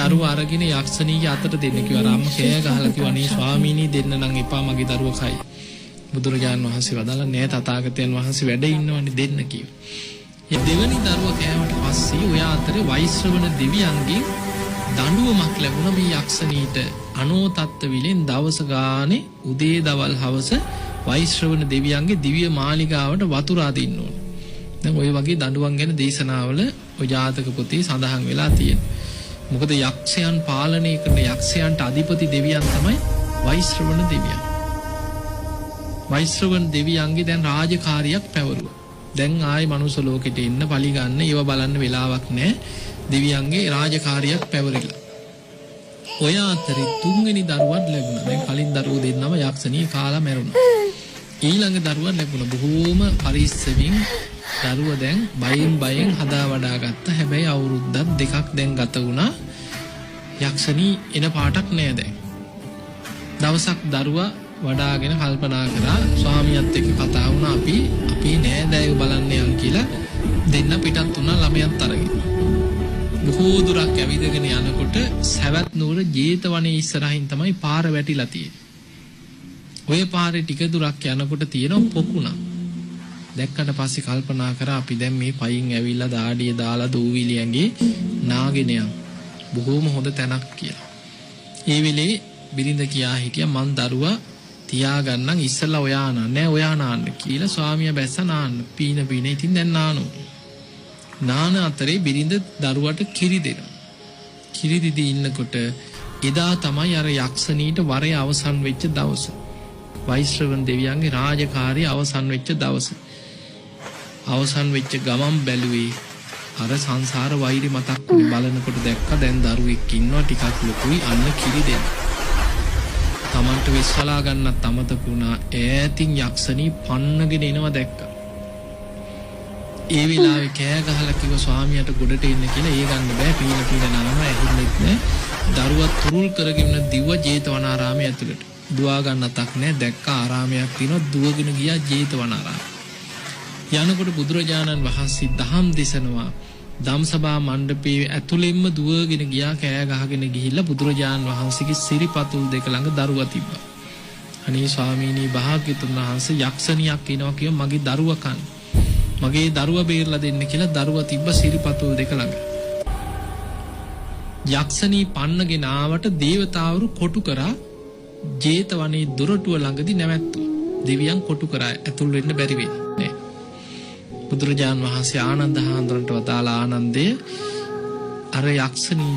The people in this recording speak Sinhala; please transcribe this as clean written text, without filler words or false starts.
දරුවා අරගෙන යක්ෂණියගේ අතට දෙන්න කිව්වා. අර අම්ම කෑ ගහලා කිව්වා අනේ ස්වාමීනි දෙන්න නම් එපා මගේ දරුවා කයි. බුදුරජාණන් වහන්සේ වදාලා නෑ තථාගතයන් වහන්සේ වැඩ ඉන්නවනේ දෙන්න කිව්වා. ඒ දෙවනි දරුවා කෑවට පස්සේ ඔය අතරේ වෛශ්‍රවණ දෙවියන්ගෙන් දඬුවමක් ලැබුණා මේ යක්ෂණීට. අනෝතත්ත විලෙන් දවස ගානේ උදේ දවල් හවස වෛශ්‍රවණ දෙවියන්ගේ දිව්‍ය මාලිගාවට වතුරා දෙන්න ඕන. දැන් ওই වගේ දඬුවම් ගැන දේශනාවල ඔය ජාතක පොතේ සඳහන් වෙලා තියෙනවා. මොකද යක්ෂයන් පාලනය කරන යක්ෂයන්ට අධිපති දෙවියන් තමයි වෛශ්‍රවණ දෙවියන්. වෛශ්‍රවණ දෙවියන්ගේ දැන් රාජකාරියක් පැවරුවා. දැන් ආයේ මනුස්ස ලෝකෙට එන්න පලි ගන්න ඒව බලන්න වෙලාවක් නැහැ. දෙවියන්ගේ රාජකාරියක් පැවරිලා. ඔය අතරේ තුන්වෙනි දරුවත් ලැබුණා. දැන් කලින් දරුවෝ දෙන්නම යක්ෂණී කාලා මැරුණා. ඊළඟ දරුවා ලැබුණා. බොහෝම පරිස්සමින් දරුවා දැන් බයෙන් හදා වඩා ගත්තා. හැබැයි අවුරුද්දක් දෙකක් දැන් ගත වුණා. යක්ෂණී එන පාටක් නෑ දැන්. දවසක් දරුවා වඩාගෙන කල්පනා කරා ස්වාමියාත් එක්ක කතා වුණා අපි නෑදෑයෝ බලන්න යන් කියලා දෙන්න පිටත් වුණා ළමයාත් අරගෙන. බොහෝ දුරක් ඇවිදගෙන යනකොට සවැත් නුවර ජේතවනයේ ඉස්සරහින් තමයි පාර වැටිලා තියෙන්නේ. ඔය පාරේ ටික දුරක් යනකොට තියෙන පොකුණක්. දැක්කට පස්සේ කල්පනා කරා අපි දැන් මේ පයින් ඇවිල්ලා දාඩිය දාලා දූවිලි ඇඟේ නාගෙන යමු. බොහොම හොඳ තැනක් කියලා. ඒ වෙලේ බිරිඳ කියා හිටියා මං දරුවා තියාගන්නම් ඉස්සලා ඔයා නෑ ඔයා නාන්න කියලා ස්වාමියා බැස්ස නාන්න. පීන ඉතින් දැන් නානෝ. නාන අතරේ බිරිඳ දරුවට කිරි දෙනවා. කිරි දීදී ඉන්නකොට එදා තමයි අර යක්ෂණීට වරේ අවසන් වෙච්ච දවස. වෛශ්‍රවණ දෙවියන්ගේ රාජකාරිය අවසන් වෙච්ච දවස. අවසන් වෙච්ච ගමන් බැලුවේ අර සංසාර වෛරි මතක් වුණේ. බලනකොට දැක්ක දැන් දරුවෙක් ඉන්නවා ටිකක් ලොකුයි අන්න කිරි දෙන්න. තමන්ට විශ්වලා ගන්නත් අමතක වුණා. ඈතින් යක්ෂණී පන්නගෙන එනවා දැක්කා. ඒ වෙලාවේ කෑ ගහලා කිව්ව ස්වාමියාට ගොඩට එන්න කියලා. ඒ ගන්න බෑ පීන නාම ඇහිල්ලෙත් නෑ. දරුවා තුරුල් කරගෙන දිව්ව ජේතවනාරාමයේ ඇතුළට. දුවා ගන්නතක් නෑ. දැක්ක ආරාමයක් තියෙනවා. දුවගෙන ගියා ජේතවනාරාම. යනකොට බුදුරජාණන් වහන්සේ දහම් දේශනවා. ධම්සභා මණ්ඩපයේ ඇතුළෙන්ම දුවගෙන ගියා කෑ ගහගෙන ගිහිල්ලා බුදුරජාණන් වහන්සේගේ සිරිපතුල් දෙක ළඟ දරුවා තිබ්බා. අනේ ස්වාමීනි භාග්‍යතුන් වහන්සේ යක්ෂණියක් එනවා කිය මගේ දරුවා කන්න. මගේ දරුවා බේරලා දෙන්න කියලා දරුවා තිබ්බ සිරිපතුල් දෙක ළඟ. යක්ෂණී පන්නගෙන ආවට දේවතාවරු කොටු කරා ජේතවනයේ දොරටුව ළඟදී නැවැත්තුවා. දෙවියන් කොටු කරා ඇතුල් වෙන්න බැරි වෙන්නේ. බුදුරජාන් වහන්සේ ආනන්ද හාමුදුරන්ට වදාළ ආනන්දය අර යක්ෂණී